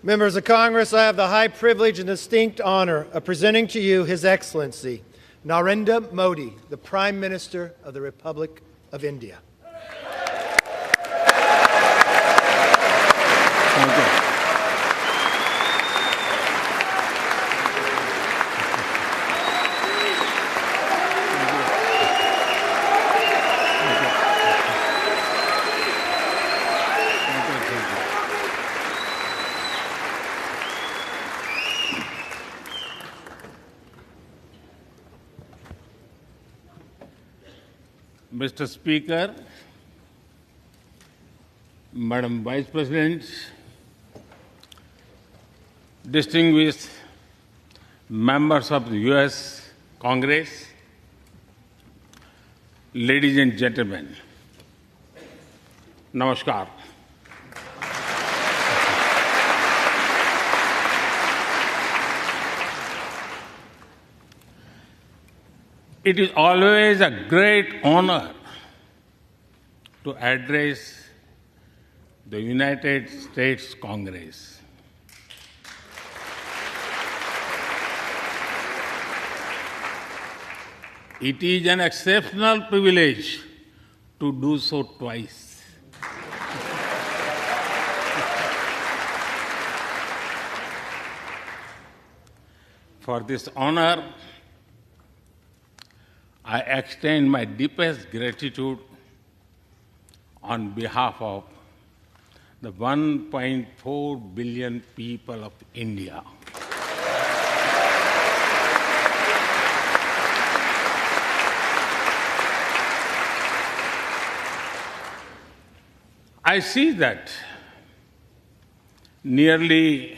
Members of Congress, I have the high privilege and distinct honor of presenting to you His Excellency Narendra Modi, the Prime Minister of the Republic of India. Thank you. Mr. Speaker, Madam Vice President, distinguished members of the U.S. Congress, ladies and gentlemen, Namaskar. It is always a great honor to address the United States Congress. It is an exceptional privilege to do so twice. For this honor, I extend my deepest gratitude on behalf of the 1.4 billion people of India. I see that nearly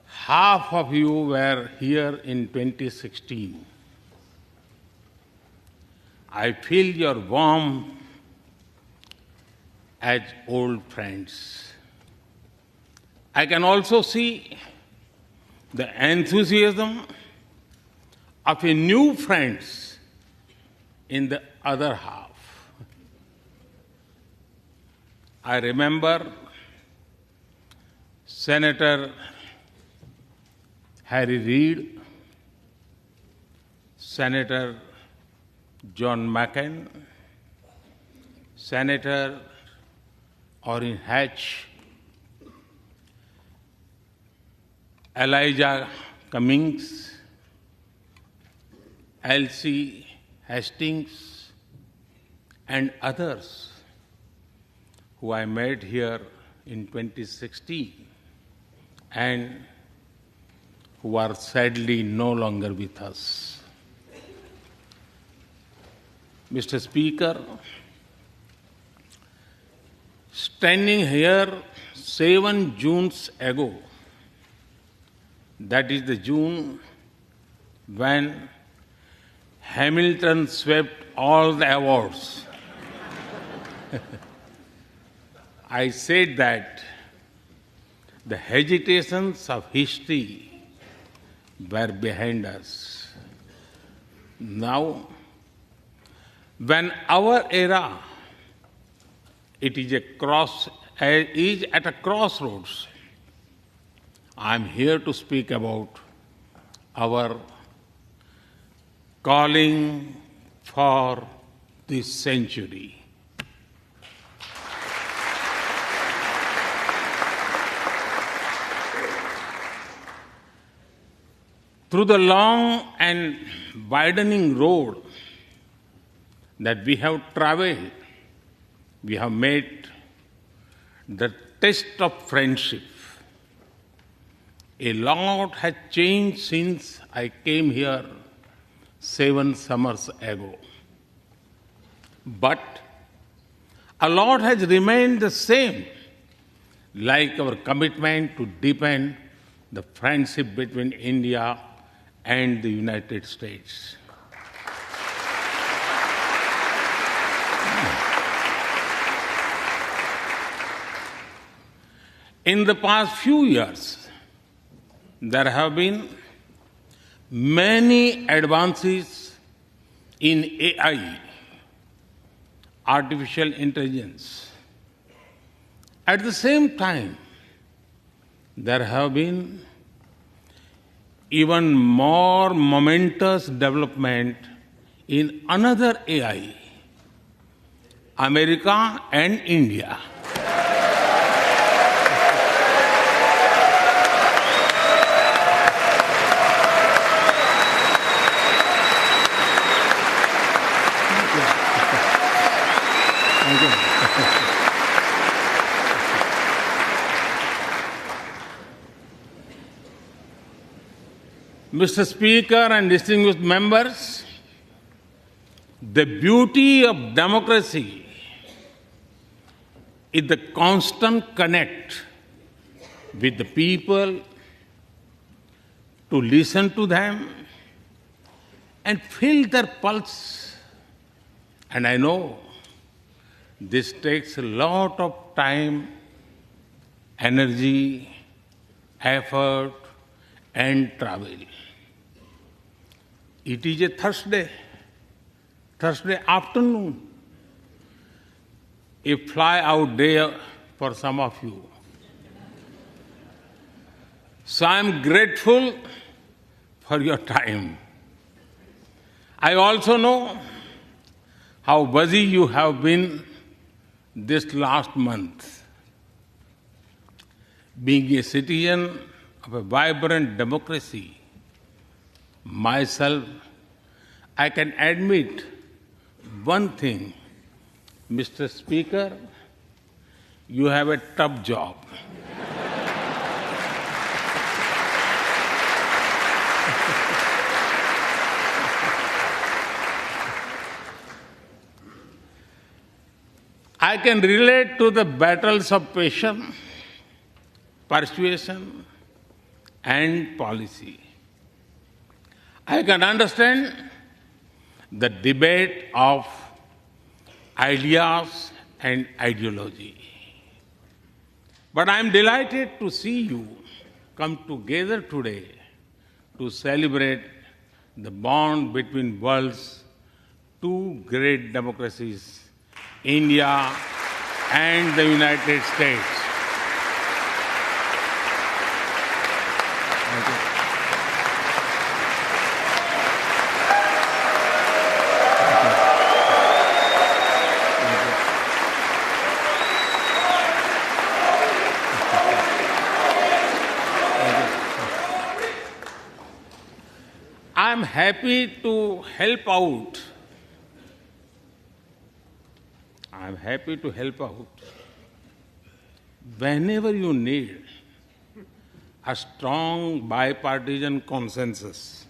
half of you were here in 2016. I feel your warmth as old friends. I can also see the enthusiasm of a new friends in the other half. I remember Senator Harry Reid, Senator John McCain, Senator Orrin Hatch, Elijah Cummings, Elsie Hastings, and others who I met here in 2016 and who are sadly no longer with us. Mr. Speaker, standing here 7 Junes ago, that is the June when Hamilton swept all the awards, I said that the hesitations of history were behind us. Now, when our era is at a crossroads, I am here to speak about our calling for this century. Through the long and widening road that we have traveled, we have made the test of friendship. A lot has changed since I came here 7 summers ago. But a lot has remained the same, like our commitment to deepen the friendship between India and the United States. In the past few years, there have been many advances in AI, artificial intelligence. At the same time, there have been even more momentous development in another AI, America and India. Mr. Speaker and distinguished members, the beauty of democracy is the constant connect with the people, to listen to them and feel their pulse. And I know this takes a lot of time, energy, effort, and travel. It is a Thursday afternoon, a fly-out day for some of you. So I am grateful for your time. I also know how busy you have been this last month. Being a citizen of a vibrant democracy, myself, I can admit one thing, Mr. Speaker, you have a tough job. I can relate to the battles of patience, persuasion, and policy. I can understand the debate of ideas and ideology. But I am delighted to see you come together today to celebrate the bond between world's two great democracies, India and the United States. Thank you. I'm happy to help out. I'm happy to help out whenever you need a strong bipartisan consensus.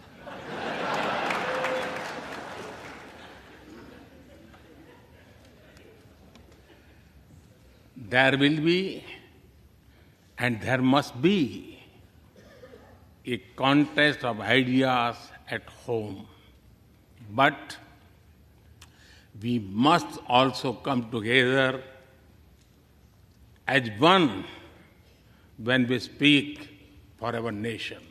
There will be and there must be a contest of ideas at home. But we must also come together as one when we speak for our nation.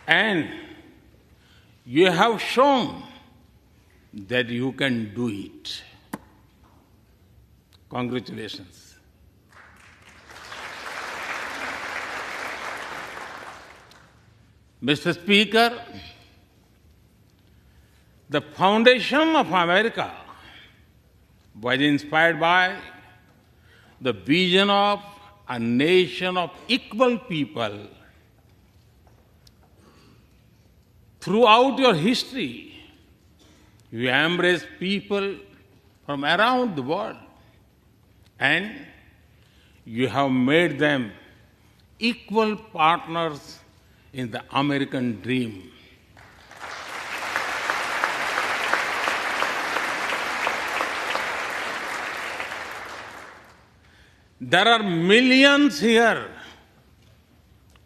And you have shown that you can do it. Congratulations. Mr. Speaker, the foundation of America was inspired by the vision of a nation of equal people. Throughout your history, you embraced people from around the world, and you have made them equal partners in the American dream. There are millions here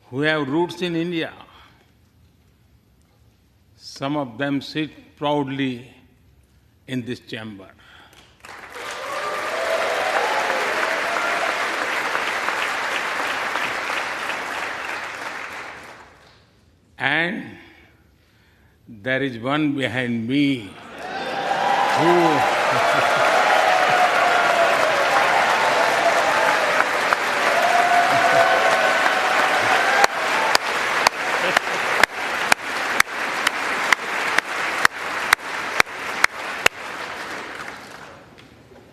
who have roots in India. Some of them sit proudly in this chamber. And there is one behind me who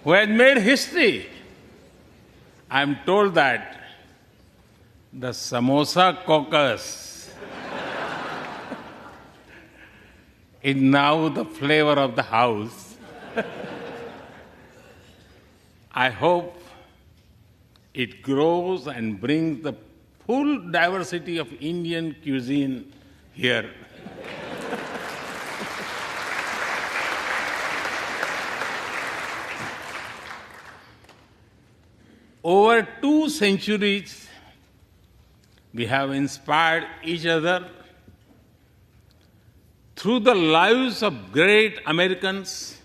who has made history. I'm told that the Samosa caucus is now the flavor of the house. I hope it grows and brings the full diversity of Indian cuisine here. Over 2 centuries, we have inspired each other through the lives of great Americans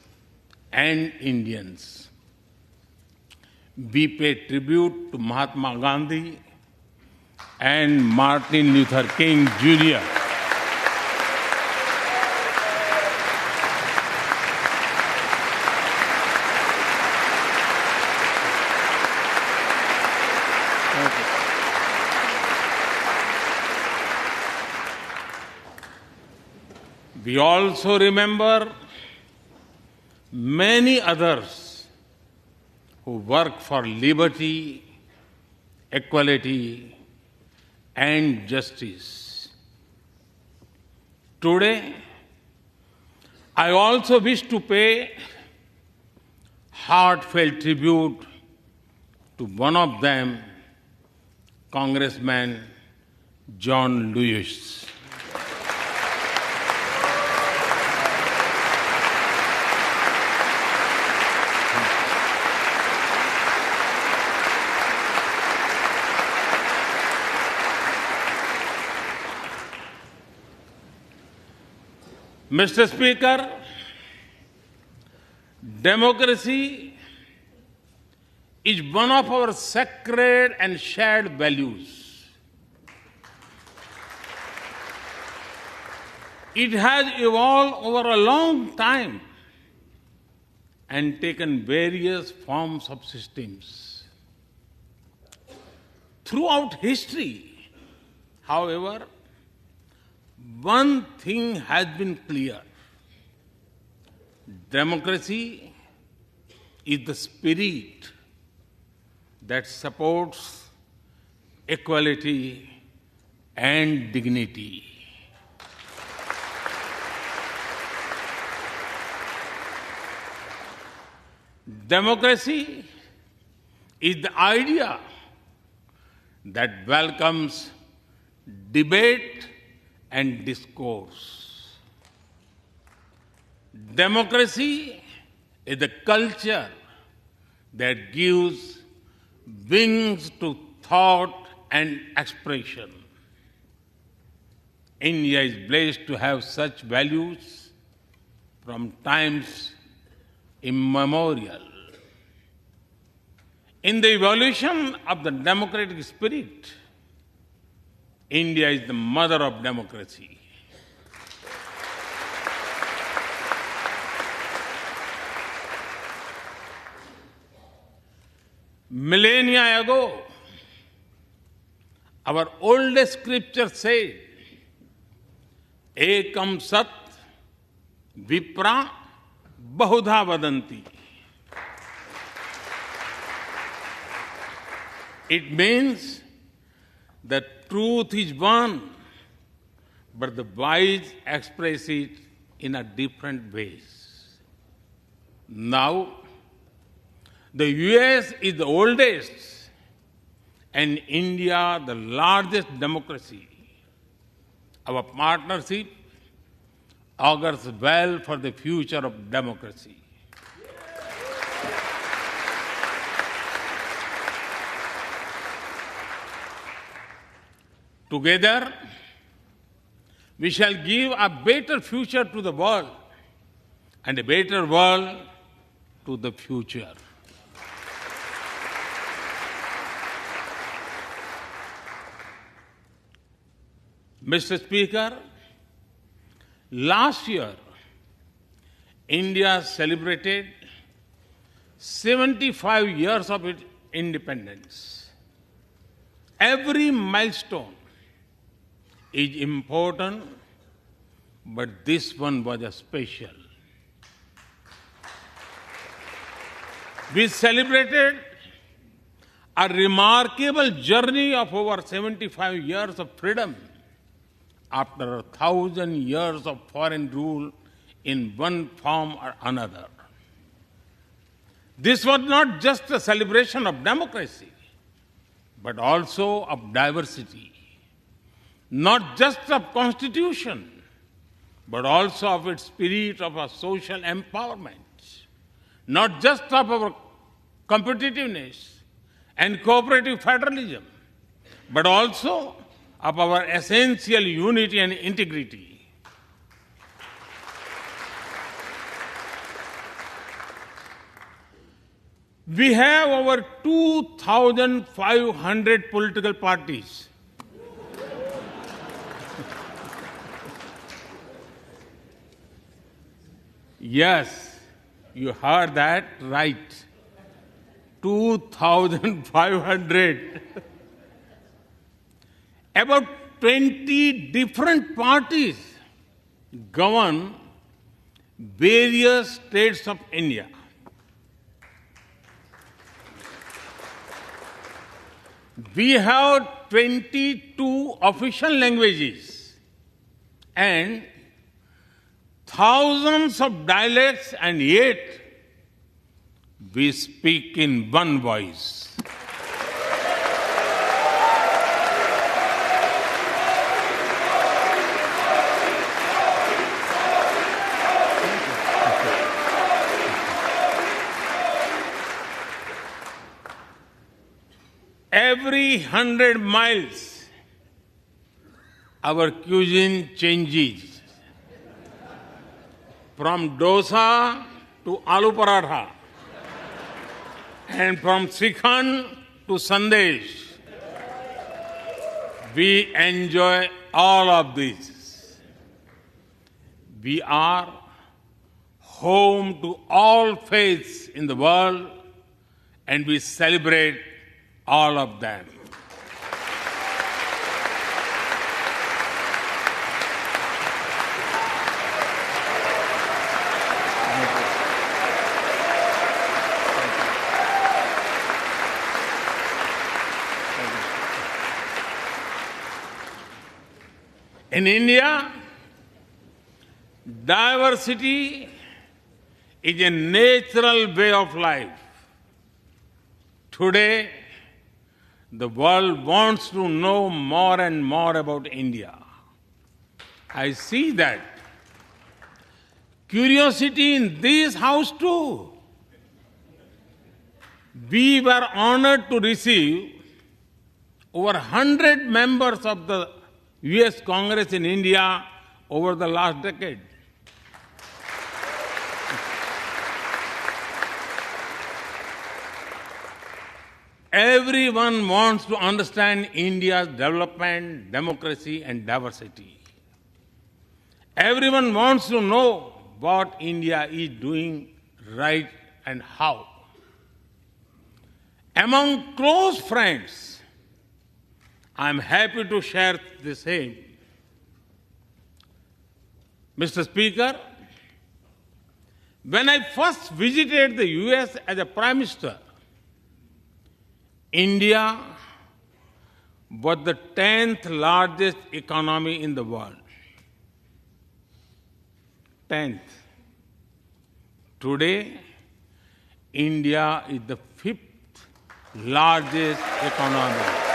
and Indians. We pay tribute to Mahatma Gandhi and Martin Luther King Jr. We also remember many others who work for liberty, equality, and justice. Today, I also wish to pay heartfelt tribute to one of them, Congressman John Lewis. Mr. Speaker, democracy is one of our sacred and shared values. It has evolved over a long time and taken various forms of systems. Throughout history, however, one thing has been clear. Democracy is the spirit that supports equality and dignity. Democracy is the idea that welcomes debate and discourse. Democracy is the culture that gives wings to thought and expression. India is blessed to have such values from times immemorial. In the evolution of the democratic spirit, India is the mother of democracy. Millennia ago, our oldest scripture said, Ekam Sat Vipra Bahudha Vadanti. It means that truth is one, but the wise express it in a different ways. Now, the US is the oldest and India the largest democracy. Our partnership augurs well for the future of democracy. Together, we shall give a better future to the world and a better world to the future. Mr. Speaker, last year, India celebrated 75 years of its independence. Every milestone is important, but this one was a special. We celebrated a remarkable journey of over 75 years of freedom after 1,000 years of foreign rule in one form or another. This was not just a celebration of democracy, but also of diversity. Not just of constitution, but also of its spirit of a social empowerment. Not just of our competitiveness and cooperative federalism, but also of our essential unity and integrity. We have over 2,500 political parties. Yes, you heard that right. 2,500. About 20 different parties govern various states of India. We have 22 official languages and thousands of dialects, and yet we speak in one voice. Every 100 miles, our cuisine changes. From dosa to aloo paratha, and from Srikhand to Sandesh. We enjoy all of this. We are home to all faiths in the world, and we celebrate all of them. In India, diversity is a natural way of life. Today, the world wants to know more and more about India. I see that. Curiosity in this house too. We were honored to receive over 100 members of the US Congress in India over the last decade. Everyone wants to understand India's development, democracy, and diversity. Everyone wants to know what India is doing right and how. Among close friends, I'm happy to share the same. Mr. Speaker, when I first visited the US as a Prime Minister, India was the 10th largest economy in the world. 10th. Today, India is the 5th largest economy.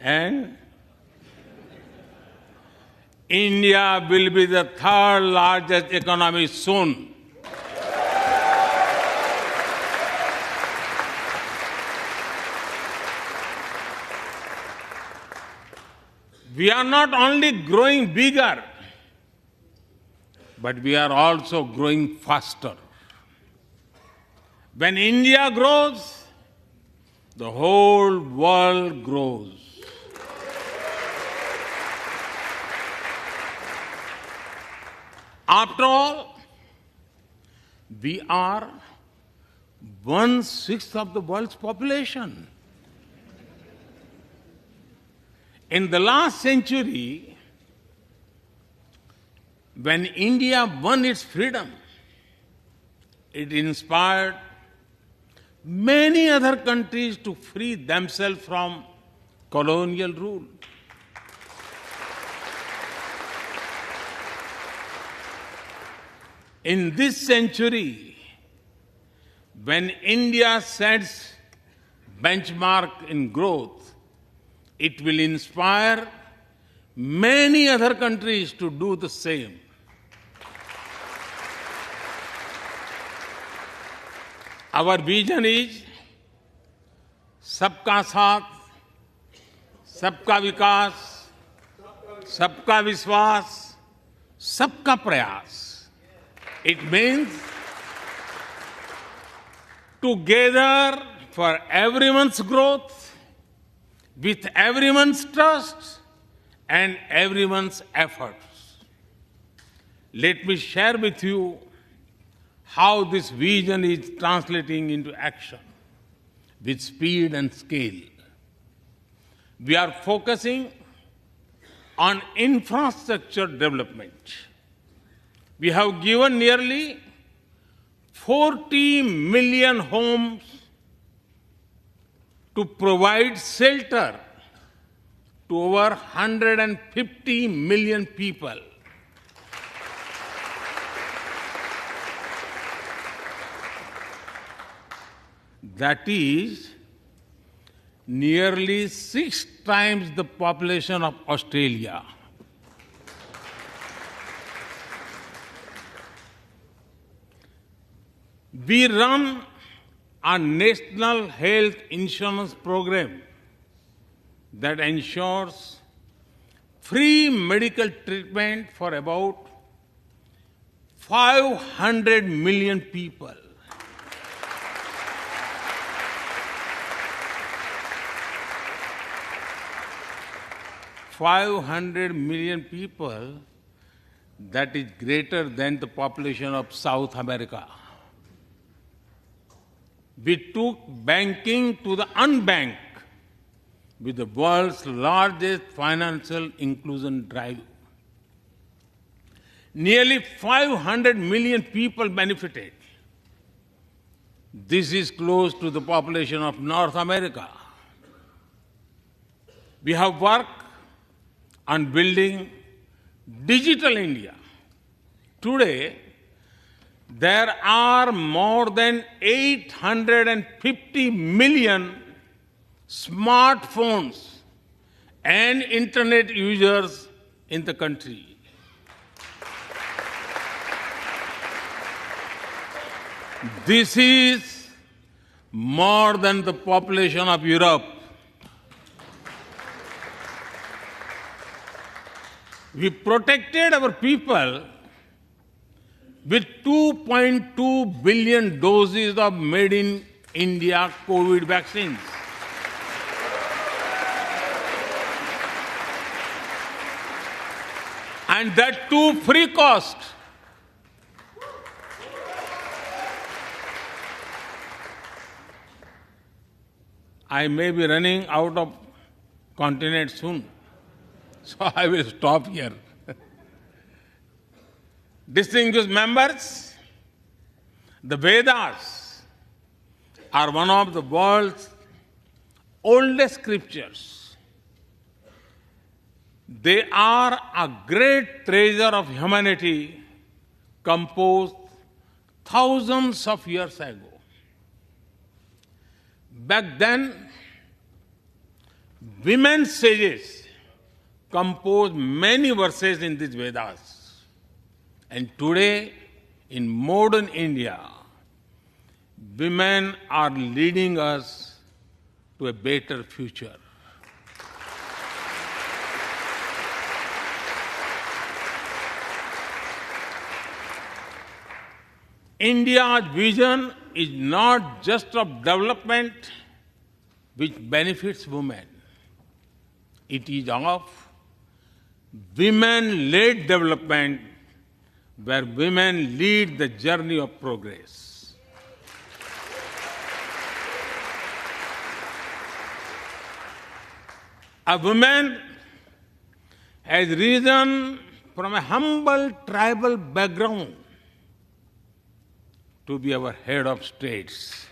And India will be the 3rd largest economy soon. We are not only growing bigger, but we are also growing faster. When India grows, the whole world grows. After all, we are 1/6 of the world's population. In the last century, when India won its freedom, it inspired many other countries to free themselves from colonial rule. In this century, when India sets benchmark in growth, it will inspire many other countries to do the same. Our vision is सबका साथ, सबका विकास, सबका विश्वास, सबका प्रयास. It means together for everyone's growth, with everyone's trust and everyone's efforts. Let me share with you how this vision is translating into action with speed and scale. We are focusing on infrastructure development. We have given nearly 40 million homes to provide shelter to over 150 million people. That is nearly 6 times the population of Australia. We run a national health insurance program that ensures free medical treatment for about 500 million people. $500 million people, that is greater than the population of South America. We took banking to the unbanked with the world's largest financial inclusion drive. Nearly 500 million people benefited. This is close to the population of North America. We have worked on building Digital India. Today, there are more than 850 million smartphones and internet users in the country. This is more than the population of Europe. We protected our people with 2.2 billion doses of made in India COVID vaccines. And that too free cost. I may be running out of continent soon, so I will stop here. Distinguished members, the Vedas are one of the world's oldest scriptures. They are a great treasure of humanity composed thousands of years ago. Back then, women sages composed many verses in these Vedas. And today, in modern India, women are leading us to a better future. India's vision is not just of development which benefits women. It is of women-led development where women lead the journey of progress. A woman has risen from a humble tribal background to be our head of states.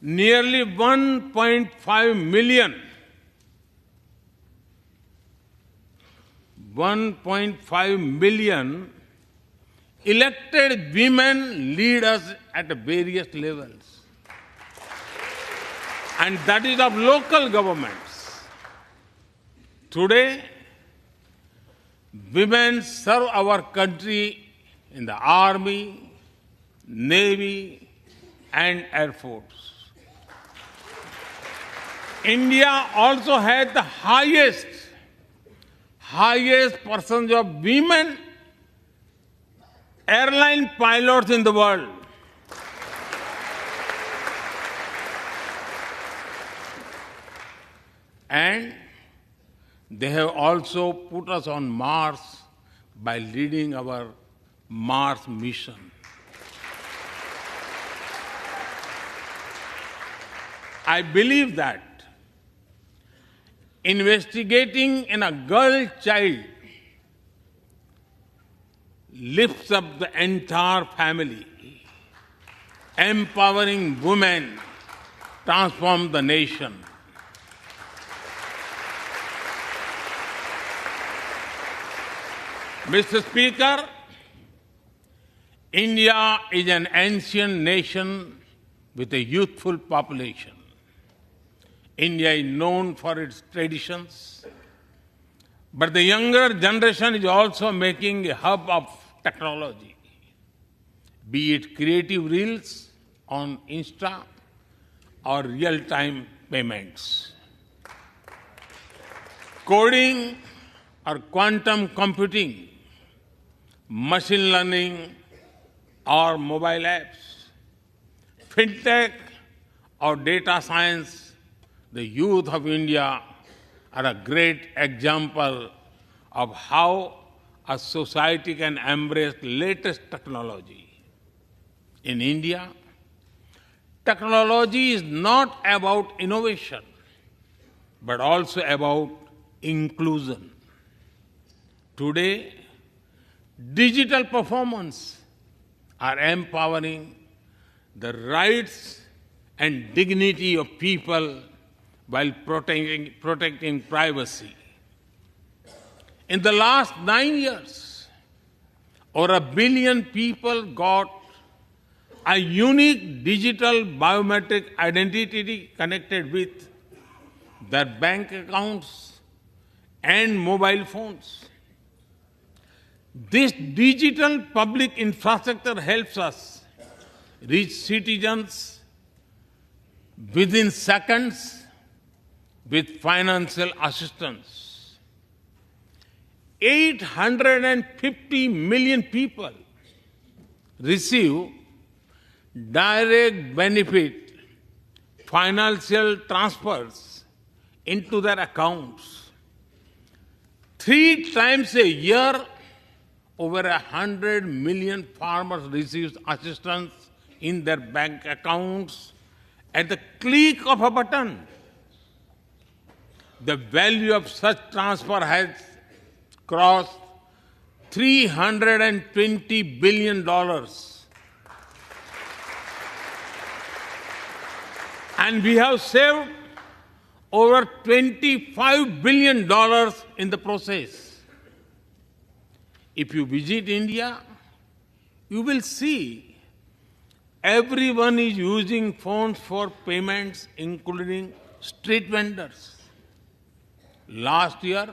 Nearly 1.5 million elected women lead us at various levels. And that is of local governments. Today, women serve our country in the Army, Navy, and Air Force. India also has the highest percentage of women airline pilots in the world. And they have also put us on Mars by leading our Mars mission. I believe that investigating in a girl child lifts up the entire family. Empowering women transforms the nation. Mr. Speaker, India is an ancient nation with a youthful population. India is known for its traditions, but the younger generation is also making a hub of technology, be it creative reels on Insta or real-time payments. Coding or quantum computing, machine learning or mobile apps, fintech or data science, the youth of India are a great example of how a society can embrace latest technology. In India, technology is not about innovation, but also about inclusion. Today, digital performance are empowering the rights and dignity of people while protecting privacy. In the last 9 years, over 1 billion people got a unique digital biometric identity connected with their bank accounts and mobile phones. This digital public infrastructure helps us reach citizens within seconds with financial assistance. 850 million people receive direct benefit financial transfers into their accounts. 3 times a year, over 100 million farmers receive assistance in their bank accounts at the click of a button. The value of such transfer has crossed $320 billion. And we have saved over $25 billion in the process. If you visit India, you will see everyone is using phones for payments, including street vendors. Last year,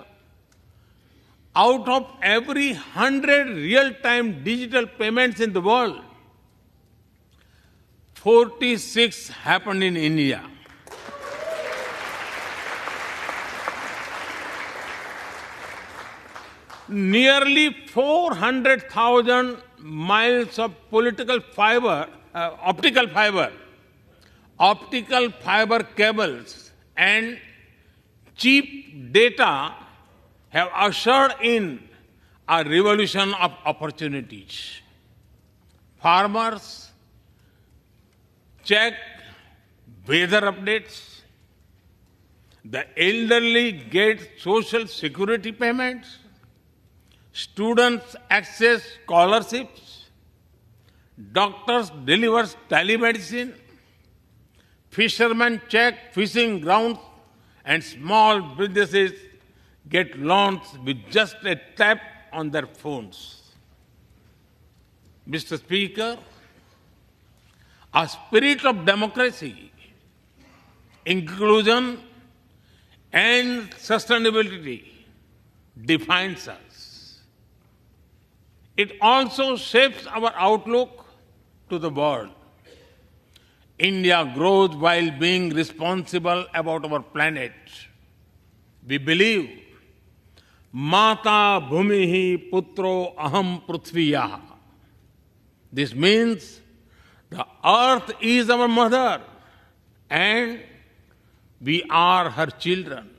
out of every 100 real-time digital payments in the world, 46 happened in India. nearly 400,000 miles of optical fiber cables, and cheap data have ushered in a revolution of opportunities. Farmers check weather updates. The elderly get social security payments. Students access scholarships. Doctors deliver telemedicine. Fishermen check fishing grounds, and small businesses get loans with just a tap on their phones. Mr. Speaker, a spirit of democracy, inclusion, and sustainability defines us. It also shapes our outlook to the world. India grows while being responsible about our planet. We believe, Mata Bhumihi Putro Aham Prithviya. This means the earth is our mother and we are her children.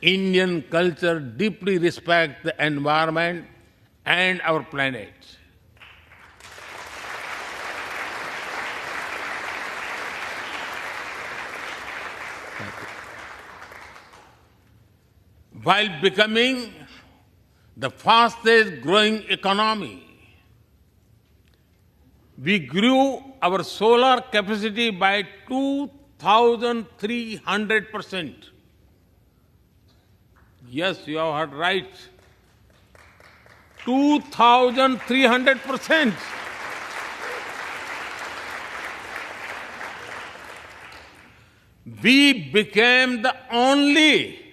Indian culture deeply respects the environment and our planet. While becoming the fastest growing economy, we grew our solar capacity by 2,300%. Yes, you have heard right. 2,300%. We became the only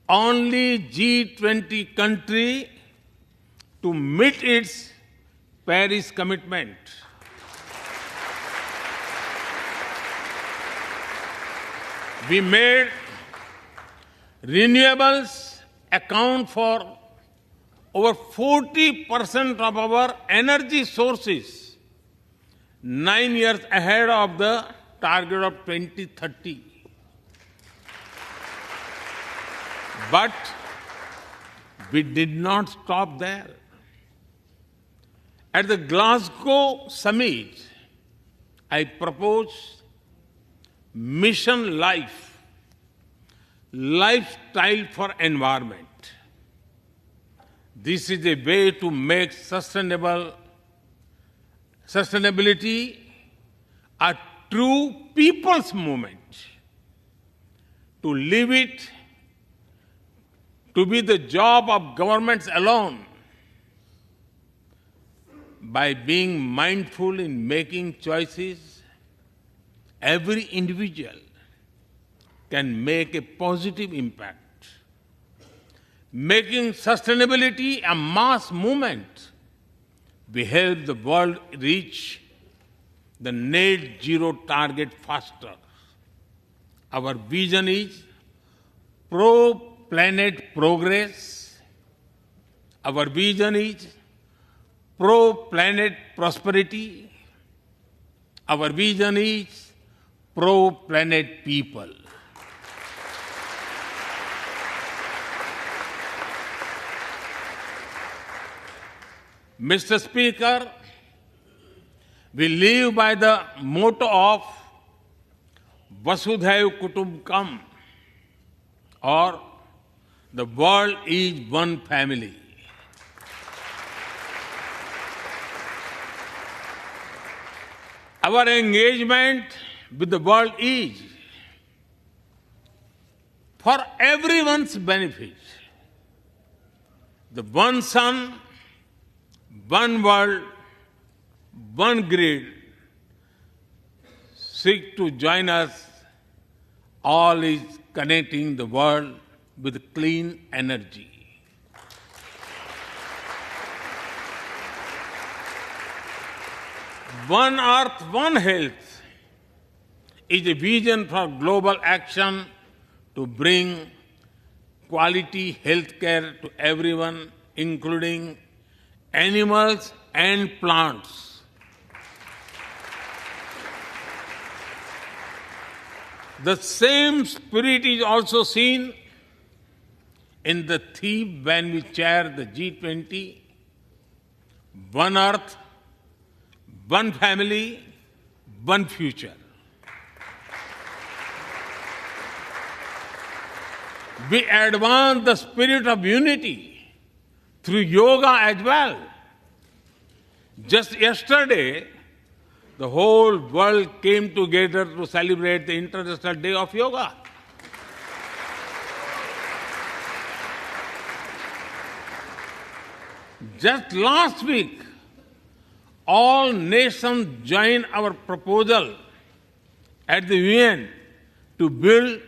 G20 country to meet its Paris commitment. We made renewables account for over 40% of our energy sources, 9 years ahead of the target of 2030. But we did not stop there. At the Glasgow summit, I proposed Mission Life, lifestyle for environment. This is a way to make sustainability a true people's movement. To live it, to be the job of governments alone. By being mindful in making choices, every individual can make a positive impact. Making sustainability a mass movement, we help the world reach the net zero target faster. Our vision is pro-planet progress. Our vision is pro-planet prosperity. Our vision is pro-planet people. Mr. Speaker, we live by the motto of Vasudhaiv Kutumbakam, or the world is one family. Our engagement with the world is for everyone's benefit. The one sun, one world, one grid seek to join us. All is connecting the world with clean energy. One Earth, One Health is a vision for global action to bring quality health care to everyone, including animals and plants. The same spirit is also seen in the theme when we chair the G20, One Earth, One Family, One Future. We advance the spirit of unity through yoga as well. Just yesterday, the whole world came together to celebrate the International Day of Yoga. Just last week, all nations joined our proposal at the UN to build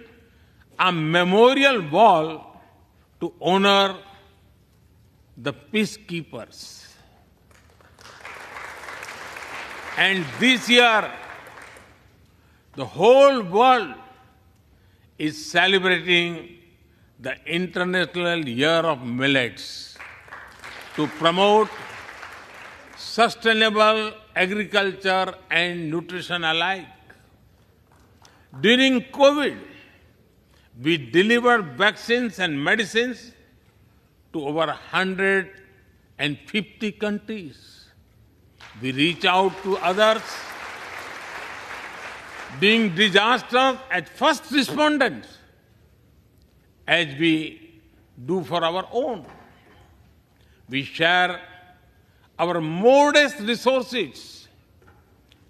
a memorial wall to honor the peacekeepers. And this year, the whole world is celebrating the International Year of Millets to promote sustainable agriculture and nutrition alike. During COVID, we delivered vaccines and medicines to over 150 countries. We reach out to others, being disasters as first responders, as we do for our own. We share our modest resources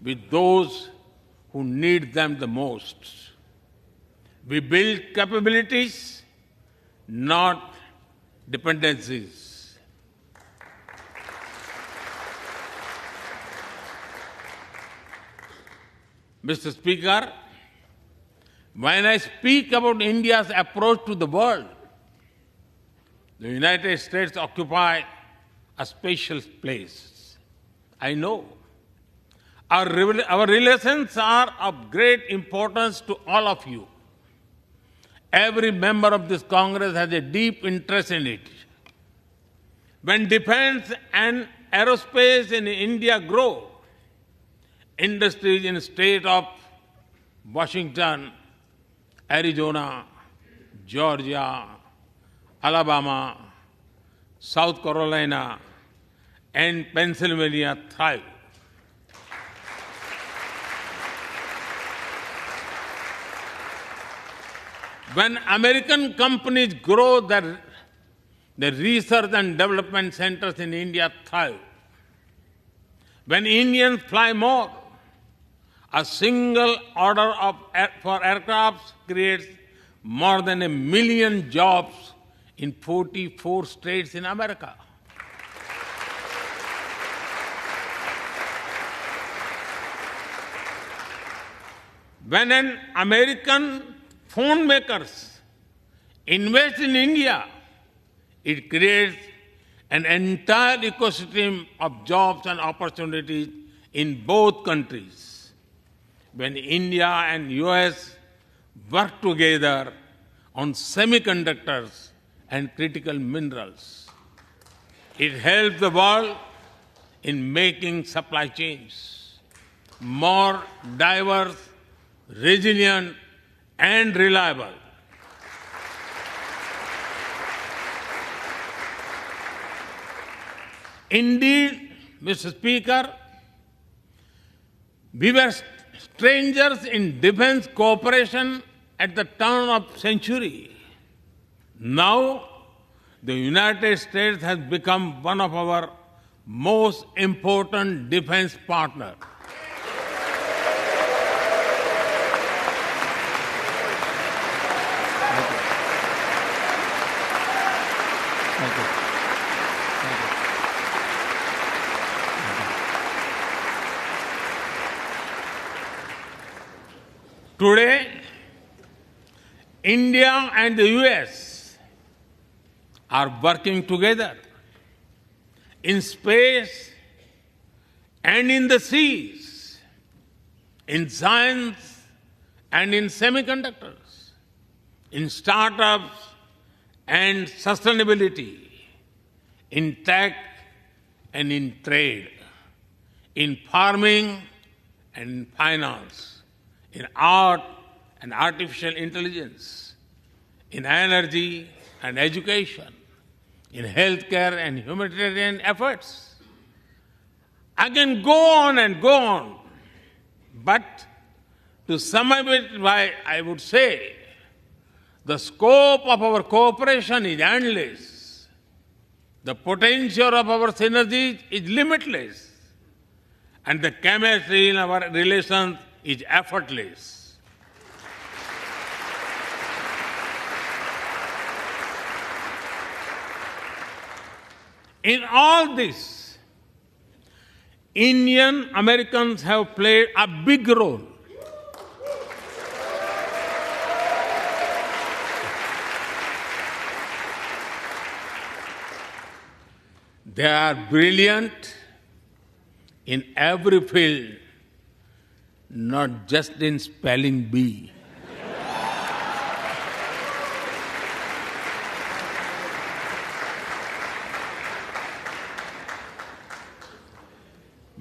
with those who need them the most. We build capabilities, not dependencies. Mr. Speaker, when I speak about India's approach to the world, the United States occupy a special place. I know. Our relations are of great importance to all of you. Every member of this Congress has a deep interest in it. When defense and aerospace in India grow, industries in the state of Washington, Arizona, Georgia, Alabama, South Carolina, and Pennsylvania thrive. When American companies grow, their research and development centers in India thrive. When Indians fly more, a single order for aircrafts creates more than 1 million jobs in 44 states in America. When an American phone makers invest in India, it creates an entire ecosystem of jobs and opportunities in both countries. When India and US work together on semiconductors and critical minerals, it helps the world in making supply chains more diverse, resilient, and reliable. Indeed, Mr. Speaker, we were strangers in defense cooperation at the turn of century. Now, the United States has become one of our most important defense partners. Today, India and the US are working together in space and in the seas, in science and in semiconductors, in startups and sustainability, in tech and in trade, in farming and in finance, in art and artificial intelligence, in energy and education, in healthcare and humanitarian efforts. I can go on and go on, but to sum up it, I would say the scope of our cooperation is endless. The potential of our synergies is limitless. And the chemistry in our relations is effortless. In all this, Indian Americans have played a big role. They are brilliant in every field, not just in spelling bee.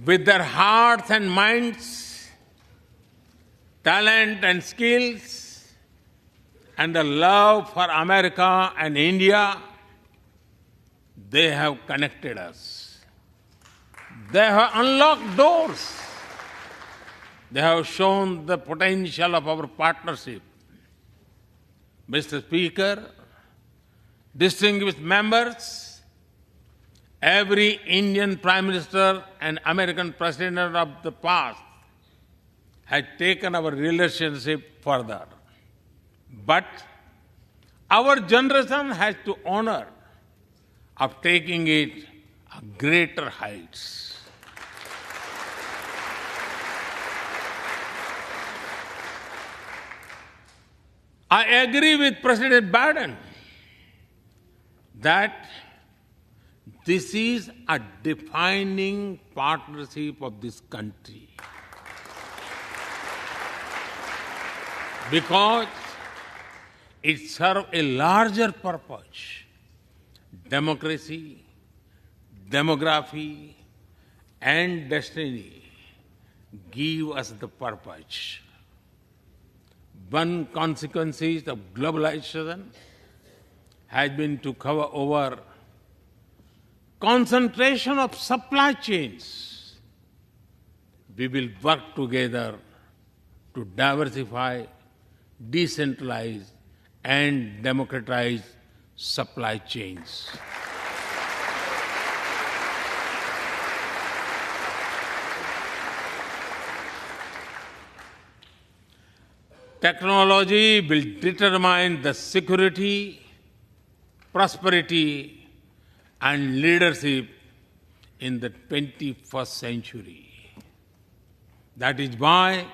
With their hearts and minds, talent and skills, and the love for America and India, they have connected us. They have unlocked doors. They have shown the potential of our partnership. Mr. Speaker, distinguished members, every Indian Prime Minister and American President of the past has taken our relationship further. But our generation has to honor of taking it to greater heights. I agree with President Biden that this is a defining partnership of this country because it serves a larger purpose. Democracy, demography, and destiny give us the purpose. One consequence of globalization has been to cover over concentration of supply chains. We will work together to diversify, decentralize, and democratize supply chains. Technology will determine the security, prosperity, and leadership in the 21st century. That is why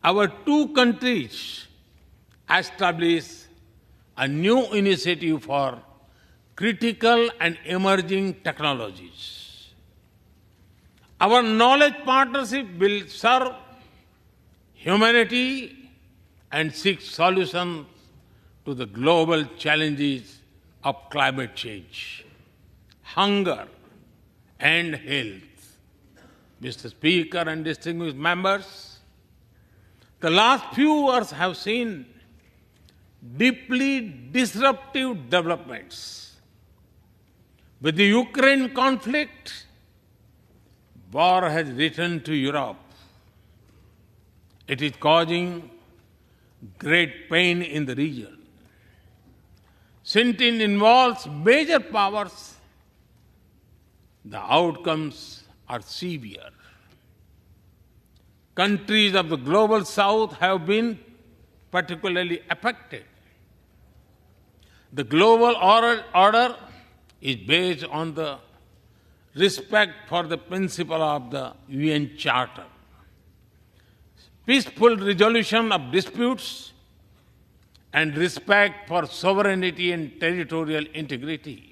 our two countries established a new initiative for critical and emerging technologies. Our knowledge partnership will serve humanity and seek solutions to the global challenges of climate change, hunger, and health. Mr. Speaker and distinguished members, the last few years have seen deeply disruptive developments. With the Ukraine conflict, war has returned to Europe. It is causing great pain in the region. Since it involves major powers, the outcomes are severe. Countries of the global south have been particularly affected. The global order is based on the respect for the principle of the UN Charter, peaceful resolution of disputes, and respect for sovereignty and territorial integrity.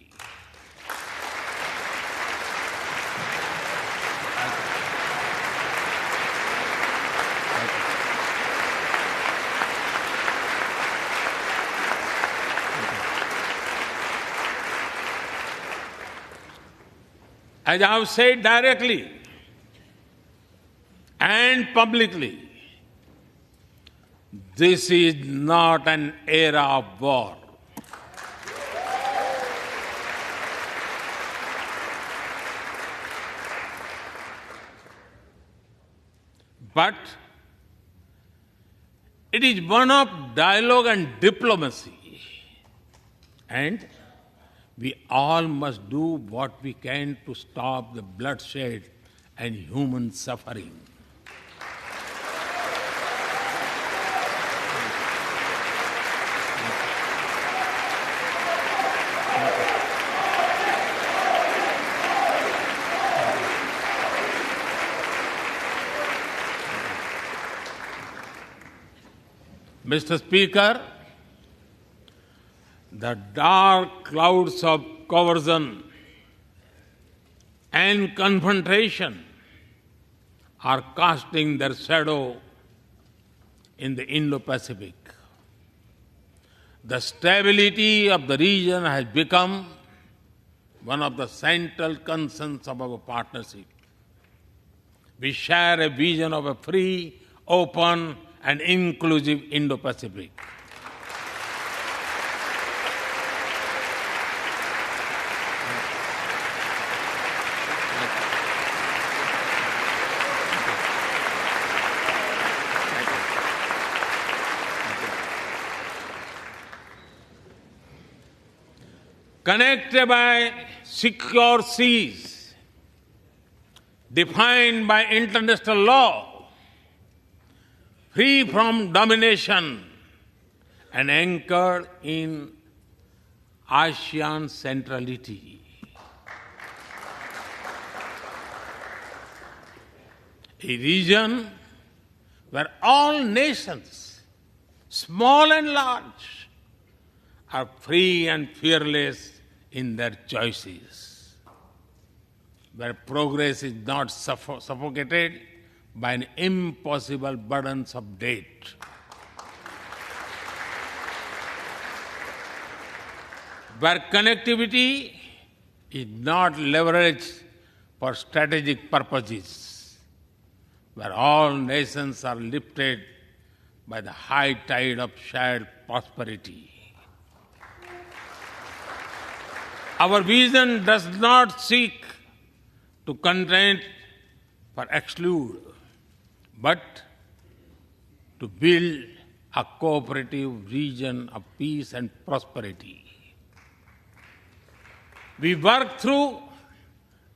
As I have said directly and publicly, this is not an era of war. But it is one of dialogue and diplomacy. And we all must do what we can to stop the bloodshed and human suffering. Mr. Speaker, the dark clouds of coercion and confrontation are casting their shadow in the Indo-Pacific. The stability of the region has become one of the central concerns of our partnership. We share a vision of a free, open, and inclusive Indo-Pacific. Connected by secure seas, defined by international law, free from domination, and anchored in ASEAN centrality. A region where all nations, small and large, are free and fearless in their choices, where progress is not suffocated by an impossible burdens of debt. Where connectivity is not leveraged for strategic purposes, where all nations are lifted by the high tide of shared prosperity. Our vision does not seek to contain or exclude, but to build a cooperative region of peace and prosperity. We work through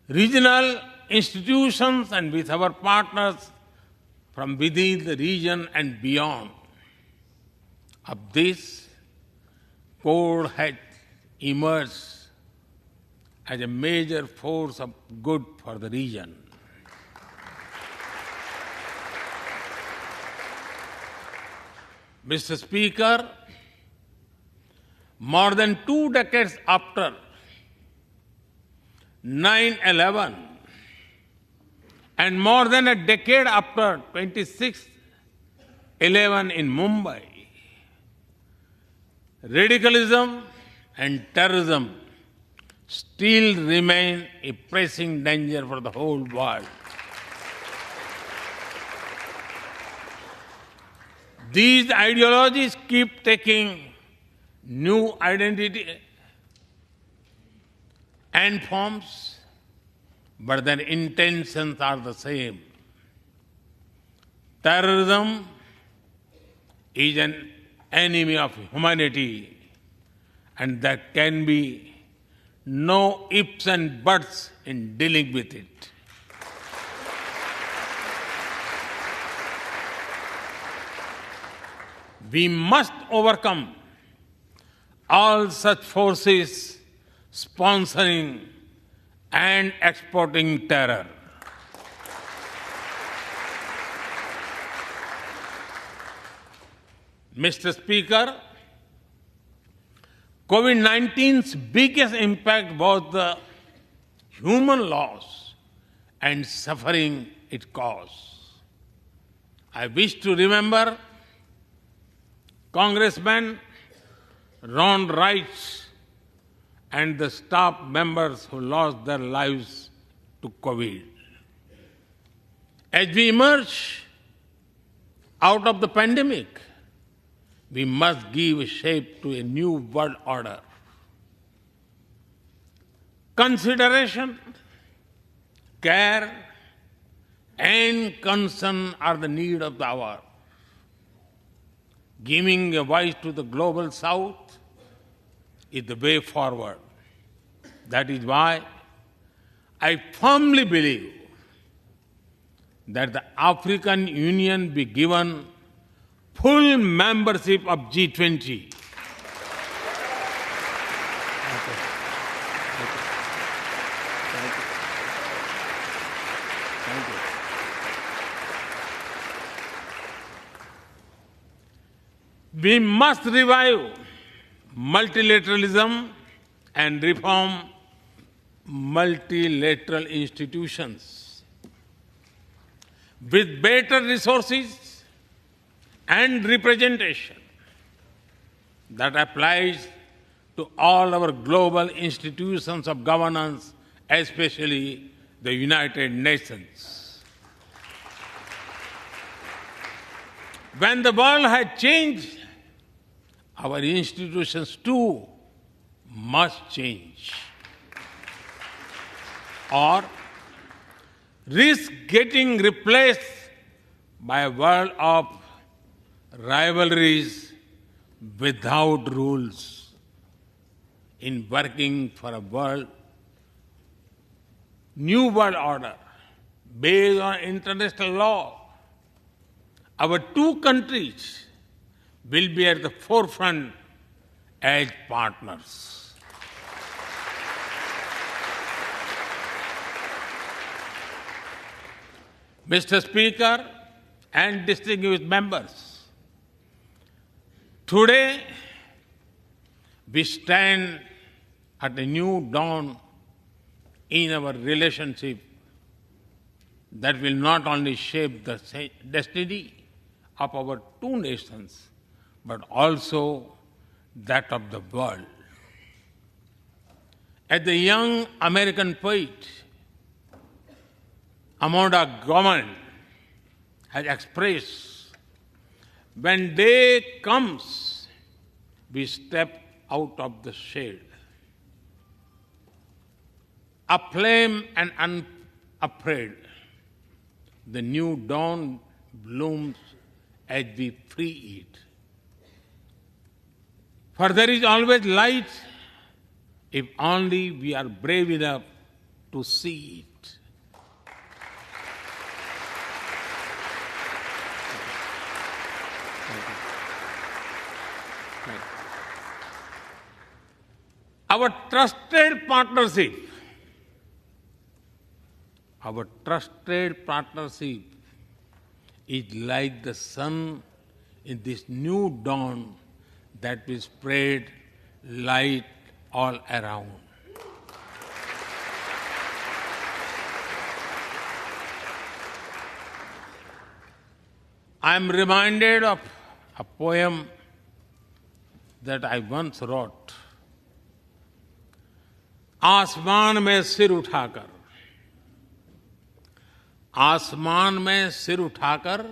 regional institutions and with our partners from within the region and beyond. Of this, Quad has emerged as a major force of good for the region. Mr. Speaker, more than 2 decades after 9/11 and more than a decade after 26/11 in Mumbai, radicalism and terrorism still remain a pressing danger for the whole world. These ideologies keep taking new identity and forms, but their intentions are the same. Terrorism is an enemy of humanity, and there can be no ifs and buts in dealing with it. We must overcome all such forces sponsoring and exporting terror. Mr. Speaker, COVID-19's biggest impact was the human loss and suffering it caused. I wish to remember Congressman Ron Wright and the staff members who lost their lives to COVID. As we emerge out of the pandemic, we must give shape to a new world order. Consideration, care, and concern are the need of the hour. Giving a voice to the global south is the way forward. That is why I firmly believe that the African Union be given full membership of G20. We must revive multilateralism and reform multilateral institutions. With better resources and representation that applies to all our global institutions of governance, especially the United Nations. When the world has changed, our institutions too must change, or risk getting replaced by a world of rivalries without rules. In working for a new world order based on international law, our two countries will be at the forefront as partners. Mr. Speaker and distinguished members, today we stand at a new dawn in our relationship that will not only shape the destiny of our two nations, but also that of the world. As the young American poet Amanda Gorman has expressed, when day comes, we step out of the shade, aflame and unafraid. The new dawn blooms as we free it. For there is always light if only we are brave enough to see it. Our trusted partnership is like the sun in this new dawn that will spread light all around. I am reminded of a poem that I once wrote. आसमान में सिर उठाकर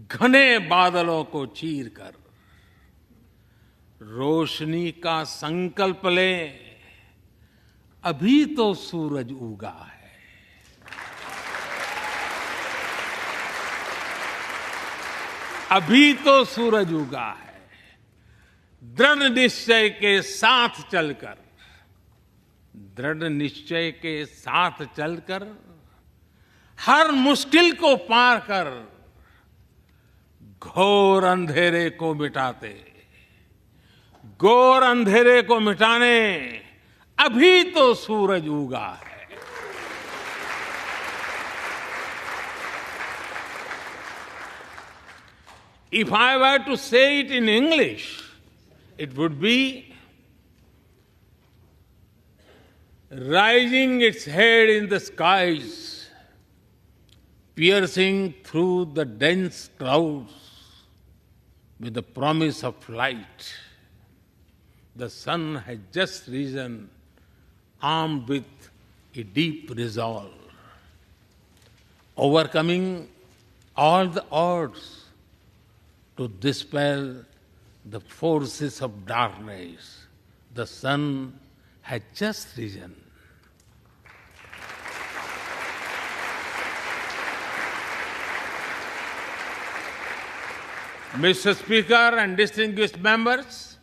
घने बादलों को चीर कर रोशनी का संकल्प ले, अभी तो सूरज उगा है। अभी तो सूरज उगा है। दृढ़ निश्चय के साथ चलकर हर मुश्किल को पार कर घोर अंधेरे को मिटाने अभी तो सूरज उगा है। If I were to say it in English, it would be rising its head in the skies, piercing through the dense clouds with the promise of light. The sun has just risen, armed with a deep resolve, overcoming all the odds to dispel the forces of darkness. The sun had just risen. Mr. Speaker and distinguished members,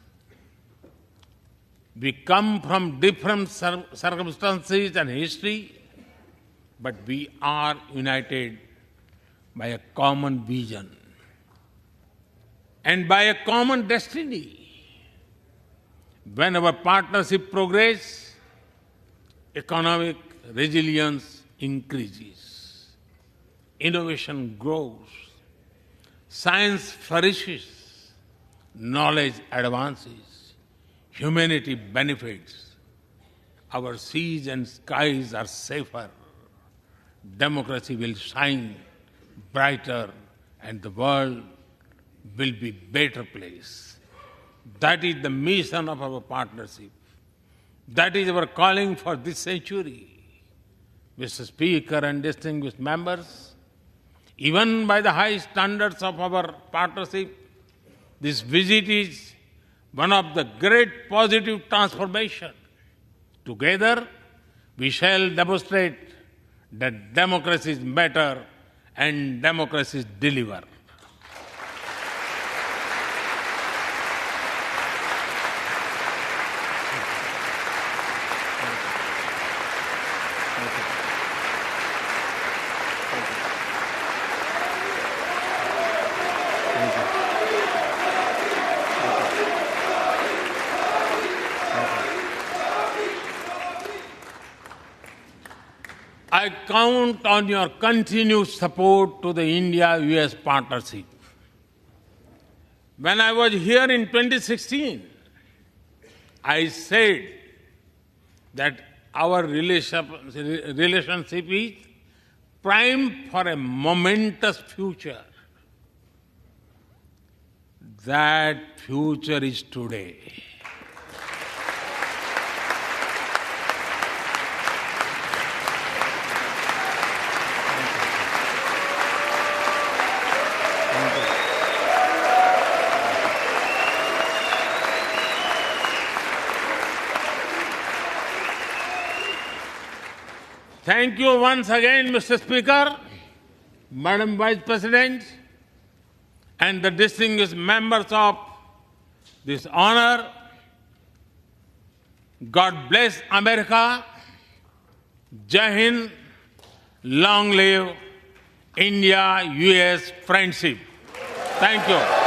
we come from different circumstances and history, but we are united by a common vision and by a common destiny. When our partnership progresses, economic resilience increases, innovation grows, science flourishes, knowledge advances, humanity benefits, our seas and skies are safer, democracy will shine brighter, and the world will be a better place. That is the mission of our partnership. That is our calling for this century. Mr. Speaker and distinguished members, even by the high standards of our partnership, this visit is one of the great positive transformation. Together, we shall demonstrate that democracies matter and democracies deliver. I count on your continued support to the India-US partnership. When I was here in 2016, I said that our relationship is primed for a momentous future. That future is today. Thank you once again, Mr. Speaker, Madam Vice President, and the distinguished members of this honor. God bless America. Jai Hind. Long live India-US friendship. Thank you.